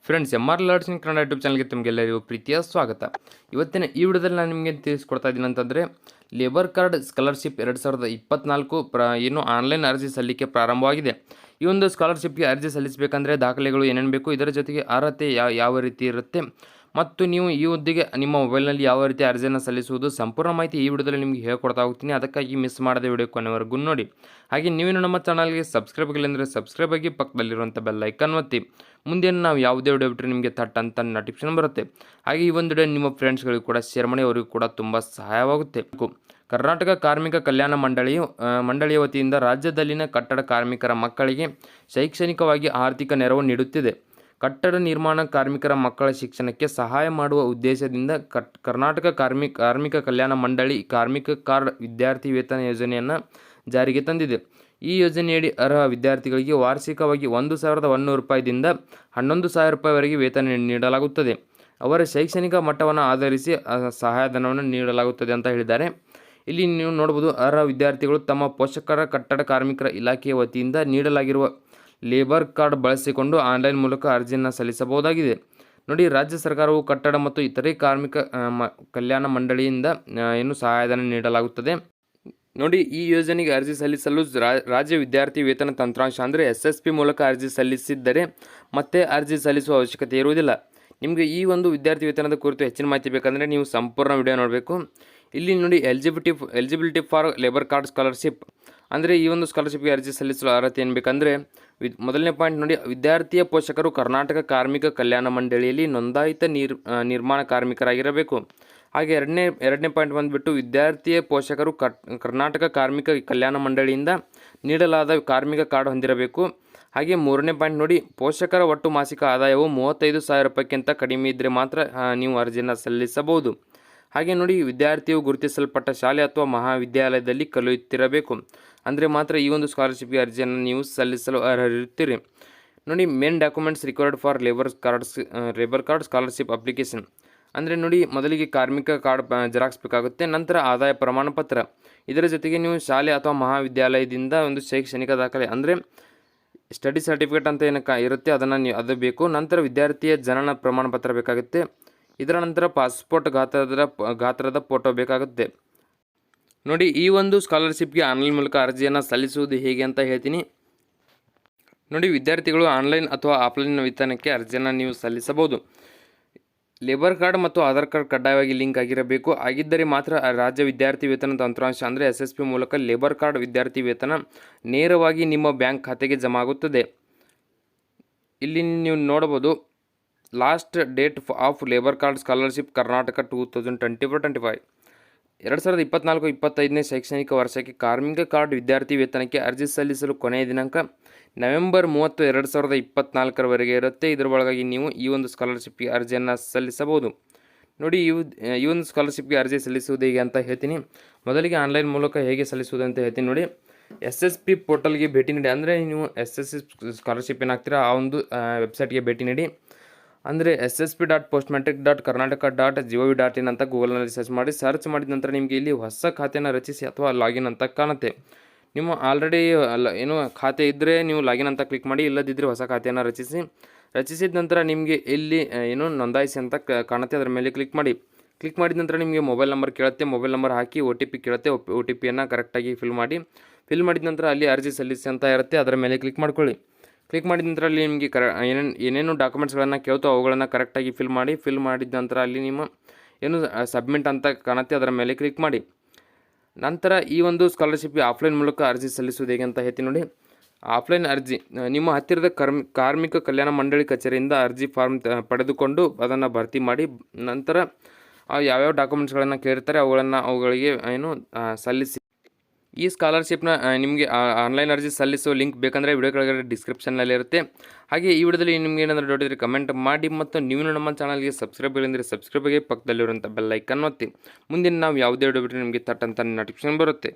Friends, MR learning Kannada YouTube ಚಾನಲ್ಗೆ ತಮಗೆಲ್ಲರಿಗೂ ಪ್ರೀತಿಯ ಸ್ವಾಗತ. ಇವತ್ತಿನ ಈ ವಿಡಿಯೋದಲ್ಲಿ ನಾನು ನಿಮಗೆ ತಿಳಿಸ್ಕೊಡ್ತಾ ಇದ್ದೀನಿ ಅಂತಂದರೆ, ಲೇಬರ್ ಕಾರ್ಡ್ ಸ್ಕಾಲರ್ಶಿಪ್ 2024 ಏನು ಆನ್ಲೈನ್ ಅರ್ಜಿ ಸಲ್ಲಿಕೆ ಪ್ರಾರಂಭವಾಗಿದೆ. ಈ ಒಂದು ಸ್ಕಾಲರ್ಶಿಪ್ಗೆ ಅರ್ಜಿ ಸಲ್ಲಿಸಬೇಕಂದ್ರೆ ದಾಖಲೆಗಳು ಏನೇನು ಬೇಕು, ಇದರ ಜೊತೆಗೆ ಅರ್ಹತೆ ಯಾವ ರೀತಿ ಇರುತ್ತೆ ಮತ್ತು ನೀವು ಈ ಹುದ್ದೆಗೆ ನಿಮ್ಮ ಮೊಬೈಲ್ನಲ್ಲಿ ಯಾವ ರೀತಿ ಅರ್ಜಿಯನ್ನು ಸಲ್ಲಿಸುವುದು, ಸಂಪೂರ್ಣ ಮಾಹಿತಿ ಈ ವಿಡಿಯೋದಲ್ಲಿ ನಿಮಗೆ ಹೇಳ್ಕೊಡ್ತಾ ಹೋಗ್ತೀನಿ. ಅದಕ್ಕಾಗಿ ಮಿಸ್ ಮಾಡದೆ ವಿಡಿಯೋ ಕೊನೆವರೆಗೂ ನೋಡಿ. ಹಾಗೆ ನೀವೇನು ನಮ್ಮ ಚಾನಲ್ಗೆ ಸಬ್ಸ್ಕ್ರೈಬ್ ಆಗಿಲ್ಲ ಅಂದರೆ ಸಬ್ಸ್ಕ್ರೈಬ್ ಆಗಿ ಪಕ್ಕದಲ್ಲಿರುವಂಥ ಬೆಲ್ ಐಕನ್ ಒತ್ತಿ. ಮುಂದೆ ನಾವು ಯಾವುದೇ ವಿಡಿಯೋ ಬಿಟ್ಟರೆ ನಿಮಗೆ ಥಟ್ ಅಂತ ನೋಟಿಫಿಕೇಶನ್ ಬರುತ್ತೆ. ಹಾಗೆ ಈ ಒಂದು ವಿಡಿಯೋ ನಿಮ್ಮ ಫ್ರೆಂಡ್ಸ್ಗಳಿಗೂ ಕೂಡ ಶೇರ್ ಮಾಡಿ, ಅವರಿಗೂ ಕೂಡ ತುಂಬ ಸಹಾಯವಾಗುತ್ತೆ. ಕರ್ನಾಟಕ ಕಾರ್ಮಿಕ ಕಲ್ಯಾಣ ಮಂಡಳಿಯ ವತಿಯಿಂದ ರಾಜ್ಯದಲ್ಲಿನ ಕಟ್ಟಡ ಕಾರ್ಮಿಕರ ಮಕ್ಕಳಿಗೆ ಶೈಕ್ಷಣಿಕವಾಗಿ ಆರ್ಥಿಕ ನೆರವು ನೀಡುತ್ತಿದೆ. ಕಟ್ಟಡ ನಿರ್ಮಾಣ ಕಾರ್ಮಿಕರ ಮಕ್ಕಳ ಶಿಕ್ಷಣಕ್ಕೆ ಸಹಾಯ ಮಾಡುವ ಉದ್ದೇಶದಿಂದ ಕರ್ನಾಟಕ ಕಾರ್ಮಿಕ ಕಲ್ಯಾಣ ಮಂಡಳಿ ಕಾರ್ಮಿಕ ಕಾರ್ಡ್ ವಿದ್ಯಾರ್ಥಿ ವೇತನ ಯೋಜನೆಯನ್ನು ಜಾರಿಗೆ ತಂದಿದೆ. ಈ ಯೋಜನೆಯಡಿ ಅರ್ಹ ವಿದ್ಯಾರ್ಥಿಗಳಿಗೆ ವಾರ್ಷಿಕವಾಗಿ 1,100 ರೂಪಾಯಿದಿಂದ 11,000 ರೂಪಾಯಿವರೆಗೆ ವೇತನ ನೀಡಲಾಗುತ್ತದೆ. ಅವರ ಶೈಕ್ಷಣಿಕ ಮಟ್ಟವನ್ನು ಆಧರಿಸಿ ಸಹಾಯಧನವನ್ನು ನೀಡಲಾಗುತ್ತದೆ ಅಂತ ಹೇಳಿದ್ದಾರೆ. ಇಲ್ಲಿ ನೀವು ನೋಡಬಹುದು, ಅರ್ಹ ವಿದ್ಯಾರ್ಥಿಗಳು ತಮ್ಮ ಪೋಷಕರ ಕಟ್ಟಡ ಕಾರ್ಮಿಕರ ಇಲಾಖೆಯ ವತಿಯಿಂದ ನೀಡಲಾಗಿರುವ ಲೇಬರ್ ಕಾರ್ಡ್ ಬಳಸಿಕೊಂಡು ಆನ್ಲೈನ್ ಮೂಲಕ ಅರ್ಜಿಯನ್ನು ಸಲ್ಲಿಸಬಹುದಾಗಿದೆ. ನೋಡಿ, ರಾಜ್ಯ ಸರ್ಕಾರವು ಕಟ್ಟಡ ಮತ್ತು ಇತರೆ ಕಾರ್ಮಿಕ ಕಲ್ಯಾಣ ಮಂಡಳಿಯಿಂದ ಏನು ಸಹಾಯಧನ ನೀಡಲಾಗುತ್ತದೆ. ನೋಡಿ, ಈ ಯೋಜನೆಗೆ ಅರ್ಜಿ ಸಲ್ಲಿಸಲು ರಾಜ್ಯ ವಿದ್ಯಾರ್ಥಿ ವೇತನ ತಂತ್ರಾಂಶ ಅಂದರೆ SSP ಮೂಲಕ ಅರ್ಜಿ ಸಲ್ಲಿಸಿದ್ದರೆ ಮತ್ತೆ ಅರ್ಜಿ ಸಲ್ಲಿಸುವ ಅವಶ್ಯಕತೆ ಇರುವುದಿಲ್ಲ. ನಿಮಗೆ ಈ ಒಂದು ವಿದ್ಯಾರ್ಥಿ ವೇತನದ ಕುರಿತು ಹೆಚ್ಚಿನ ಮಾಹಿತಿ ಬೇಕಂದರೆ ನೀವು ಸಂಪೂರ್ಣ ವಿಡಿಯೋ ನೋಡಬೇಕು. ಇಲ್ಲಿ ನೋಡಿ, eligibility for labour card scholarship ಅಂದರೆ ಈ ಒಂದು ಸ್ಕಾಲರ್ಶಿಪ್ಗೆ ಅರ್ಜಿ ಸಲ್ಲಿಸಲು ಅರ್ಹತೆ ಏನು ಬೇಕಂದರೆ, ಮೊದಲನೇ ಪಾಯಿಂಟ್ ನೋಡಿ, ವಿದ್ಯಾರ್ಥಿಯ ಪೋಷಕರು ಕರ್ನಾಟಕ ಕಾರ್ಮಿಕ ಕಲ್ಯಾಣ ಮಂಡಳಿಯಲ್ಲಿ ನೋಂದಾಯಿತ ನಿರ್ಮಾಣ ಕಾರ್ಮಿಕರಾಗಿರಬೇಕು. ಹಾಗೆ ಎರಡನೇ ಪಾಯಿಂಟ್ ಬಂದುಬಿಟ್ಟು, ವಿದ್ಯಾರ್ಥಿಯ ಪೋಷಕರು ಕರ್ನಾಟಕ ಕಾರ್ಮಿಕ ಕಲ್ಯಾಣ ಮಂಡಳಿಯಿಂದ ನೀಡಲಾದ ಕಾರ್ಮಿಕ ಕಾರ್ಡ್ ಹೊಂದಿರಬೇಕು. ಹಾಗೆ ಮೂರನೇ ಪಾಯಿಂಟ್ ನೋಡಿ, ಪೋಷಕರ ಒಟ್ಟು ಮಾಸಿಕ ಆದಾಯವು 35,000 ರೂಪಾಯಿಗಿಂತ ಕಡಿಮೆ ಇದ್ದರೆ ಮಾತ್ರ ನೀವು ಅರ್ಜಿಯನ್ನು ಸಲ್ಲಿಸಬಹುದು. ಹಾಗೆ ನೋಡಿ, ವಿದ್ಯಾರ್ಥಿಯು ಗುರುತಿಸಲ್ಪಟ್ಟ ಶಾಲೆ ಅಥವಾ ಮಹಾವಿದ್ಯಾಲಯದಲ್ಲಿ ಕಲಿಯುತ್ತಿರಬೇಕು. ಅಂದರೆ ಮಾತ್ರ ಈ ಒಂದು ಸ್ಕಾಲರ್ಶಿಪ್ಗೆ ಅರ್ಜಿಯನ್ನು ನೀವು ಸಲ್ಲಿಸಲು ಅರ್ಹರಿರುತ್ತೀರಿ. ನೋಡಿ, main documents required for labour card scholarship application ಅಂದರೆ ನೋಡಿ, ಮೊದಲಿಗೆ ಕಾರ್ಮಿಕ ಕಾರ್ಡ್ ಜೆರಾಕ್ಸ್ ಬೇಕಾಗುತ್ತೆ. ನಂತರ ಆದಾಯ ಪ್ರಮಾಣ ಪತ್ರ, ಇದರ ಜೊತೆಗೆ ನೀವು ಶಾಲೆ ಅಥವಾ ಮಹಾವಿದ್ಯಾಲಯದಿಂದ ಒಂದು ಶೈಕ್ಷಣಿಕ ದಾಖಲೆ ಅಂದರೆ ಸ್ಟಡಿ ಸರ್ಟಿಫಿಕೇಟ್ ಅಂತ ಏನಕ್ಕೆ ಇರುತ್ತೆ ಅದು ಬೇಕು. ನಂತರ ವಿದ್ಯಾರ್ಥಿಯ ಜನನ ಪ್ರಮಾಣ ಪತ್ರ ಬೇಕಾಗುತ್ತೆ. ಇದರ ನಂತರ ಪಾಸ್ಪೋರ್ಟ್ ಗಾತ್ರದ ಫೋಟೋ ಬೇಕಾಗುತ್ತೆ. ನೋಡಿ, ಈ ಒಂದು ಸ್ಕಾಲರ್ಶಿಪ್ಗೆ ಆನ್ಲೈನ್ ಮೂಲಕ ಅರ್ಜಿಯನ್ನು ಸಲ್ಲಿಸುವುದು ಹೇಗೆ ಅಂತ ಹೇಳ್ತೀನಿ. ನೋಡಿ, ವಿದ್ಯಾರ್ಥಿಗಳು ಆನ್ಲೈನ್ ಅಥವಾ ಆಫ್ಲೈನ್ ವೇತನಕ್ಕೆ ಅರ್ಜಿಯನ್ನು ನೀವು ಸಲ್ಲಿಸಬಹುದು. ಲೇಬರ್ ಕಾರ್ಡ್ ಮತ್ತು ಆಧಾರ್ ಕಾರ್ಡ್ ಕಡ್ಡಾಯವಾಗಿ ಲಿಂಕ್ ಆಗಿರಬೇಕು. ಆಗಿದ್ದರೆ ಮಾತ್ರ ರಾಜ್ಯ ವಿದ್ಯಾರ್ಥಿ ವೇತನ ತಂತ್ರಾಂಶ ಅಂದರೆ SSP ಮೂಲಕ ಲೇಬರ್ ಕಾರ್ಡ್ ವಿದ್ಯಾರ್ಥಿ ವೇತನ ನೇರವಾಗಿ ನಿಮ್ಮ ಬ್ಯಾಂಕ್ ಖಾತೆಗೆ ಜಮಾ ಆಗುತ್ತದೆ. ಇಲ್ಲಿ ನೀವು ನೋಡಬಹುದು, last date of labour card scholarship Karnataka 2024-25 2024-25ನೇ ಶೈಕ್ಷಣಿಕ ವರ್ಷಕ್ಕೆ ಕಾರ್ಮಿಕ ಕಾರ್ಡ್ ವಿದ್ಯಾರ್ಥಿ ವೇತನಕ್ಕೆ ಅರ್ಜಿ ಸಲ್ಲಿಸಲು ಕೊನೆಯ ದಿನಾಂಕ ನವೆಂಬರ್ 30, 2024 ಇರುತ್ತೆ. ಇದರ ಒಳಗಾಗಿ ನೀವು ಈ ಒಂದು ಸ್ಕಾಲರ್ಶಿಪ್ಗೆ ಅರ್ಜಿಯನ್ನು ಸಲ್ಲಿಸಬಹುದು. ನೋಡಿ, ಈ ಒಂದು ಸ್ಕಾಲರ್ಶಿಪ್ಗೆ ಅರ್ಜಿ ಸಲ್ಲಿಸುವುದು ಹೇಗೆ ಅಂತ ಹೇಳ್ತೀನಿ. ಮೊದಲಿಗೆ ಆನ್ಲೈನ್ ಮೂಲಕ ಹೇಗೆ ಸಲ್ಲಿಸುವುದು ಅಂತ ಹೇಳ್ತೀನಿ. ನೋಡಿ, SSP ಪೋರ್ಟಲ್ಗೆ ಭೇಟಿ ನೀಡಿ. ಅಂದರೆ ನೀವು SSP ಸ್ಕಾಲರ್ಶಿಪ್ ಏನಾಗ್ತೀರಾ ಆ ಒಂದು ವೆಬ್ಸೈಟ್ಗೆ ಭೇಟಿ ನೀಡಿ. ಅಂದರೆ ssp.postmatric.karnataka.gov.in ಅಂತ ಗೂಗಲ್ನಲ್ಲಿ ಸರ್ಚ್ ಮಾಡಿದ ನಂತರ ನಿಮಗೆ ಇಲ್ಲಿ ಹೊಸ ಖಾತೆಯನ್ನು ರಚಿಸಿ ಅಥವಾ ಲಾಗಿನ್ ಅಂತ ಕಾಣುತ್ತೆ. ನಿಮ್ಮ ಆಲ್ರೆಡಿ ಏನು ಖಾತೆ ಇದ್ದರೆ ನೀವು ಲಾಗಿನ್ ಅಂತ ಕ್ಲಿಕ್ ಮಾಡಿ, ಇಲ್ಲದಿದ್ದರೆ ಹೊಸ ಖಾತೆಯನ್ನು ರಚಿಸಿದ ನಂತರ ನಿಮಗೆ ಇಲ್ಲಿ ಏನು ನೋಂದಾಯಿಸಿ ಅಂತ ಕಾಣುತ್ತೆ. ಅದರ ಮೇಲೆ ಕ್ಲಿಕ್ ಮಾಡಿ. ಕ್ಲಿಕ್ ಮಾಡಿದ ನಂತರ ನಿಮಗೆ ಮೊಬೈಲ್ ನಂಬರ್ ಕೇಳುತ್ತೆ. ಮೊಬೈಲ್ ನಂಬರ್ ಹಾಕಿ OTP ಕೇಳುತ್ತೆ. OTPಯನ್ನು ಕರೆಕ್ಟಾಗಿ ಫಿಲ್ ಮಾಡಿದ ನಂತರ ಅಲ್ಲಿ ಅರ್ಜಿ ಸಲ್ಲಿಸಿ ಅಂತ ಇರುತ್ತೆ. ಅದರ ಮೇಲೆ ಕ್ಲಿಕ್ ಮಾಡ್ಕೊಳ್ಳಿ. ಕ್ಲಿಕ್ ಮಾಡಿದ ನಂತರ ಅಲ್ಲಿ ನಿಮಗೆ ಏನೇನು ಡಾಕ್ಯುಮೆಂಟ್ಸ್ಗಳನ್ನು ಕೇಳ್ತೋ ಅವುಗಳನ್ನು ಕರೆಕ್ಟಾಗಿ ಫಿಲ್ ಮಾಡಿದ ನಂತರ ಅಲ್ಲಿ ನಿಮ್ಮ ಏನು ಸಬ್ಮಿಟ್ ಅಂತ ಕಾಣುತ್ತೆ. ಅದರ ಮೇಲೆ ಕ್ಲಿಕ್ ಮಾಡಿ. ನಂತರ ಈ ಒಂದು ಸ್ಕಾಲರ್ಶಿಪ್ಗೆ ಆಫ್ಲೈನ್ ಮೂಲಕ ಅರ್ಜಿ ಸಲ್ಲಿಸುವುದು ಹೇಗೆ ಅಂತ ಹೇಳ್ತೀನಿ. ನೋಡಿ, ಆಫ್ಲೈನ್ ಅರ್ಜಿ ನಿಮ್ಮ ಹತ್ತಿರದ ಕಾರ್ಮಿಕ ಕಲ್ಯಾಣ ಮಂಡಳಿ ಕಚೇರಿಯಿಂದ ಅರ್ಜಿ ಫಾರ್ಮ್ ಪಡೆದುಕೊಂಡು ಅದನ್ನು ಭರ್ತಿ ಮಾಡಿ, ನಂತರ ಯಾವ್ಯಾವ ಡಾಕ್ಯುಮೆಂಟ್ಸ್ಗಳನ್ನು ಕೇಳಿರ್ತಾರೆ ಅವುಗಳಿಗೆ ಏನು ಸಲ್ಲಿಸಿ. ಈ ಸ್ಕಾಲರ್ಶಿಪ್ನ ನಿಮಗೆ ಆನ್ಲೈನ್ ಅರ್ಜಿ ಸಲ್ಲಿಸೋ ಲಿಂಕ್ ಬೇಕಂದರೆ ವಿಡಿಯೋ ಕೆಳಗಡೆ ಡಿಸ್ಕ್ರಿಪ್ಷನ್ನಲ್ಲಿ ಇರುತ್ತೆ. ಹಾಗೆ ಈ ವಿಡಿಯೋದಲ್ಲಿ ನಿಮಗೆ ಏನಾದರೂ ಡೌಟ್ ಇದ್ದರೆ ಕಮೆಂಟ್ ಮಾಡಿ, ಮತ್ತು ನೀವು ನಮ್ಮ ಚಾನಲ್ಗೆ ಸಬ್ಸ್ಕ್ರೈಬ್ ಆಗಿಲ್ಲ ಸಬ್ಸ್ಕ್ರೈಬ್ ಆಗಿ ಪಕ್ಕದಲ್ಲಿರುವಂಥ ಬೆಲ್ ಐಕನ್ ಒತ್ತಿ. ಮುಂದಿನ ನಾವು ಯಾವುದೇ ವಿಡಿಯೋ ಬಿಟ್ಟರೆ ನಿಮಗೆ ತಟ್ಟಂತ ನೋಟಿಫಿಕೇಶನ್ ಬರುತ್ತೆ.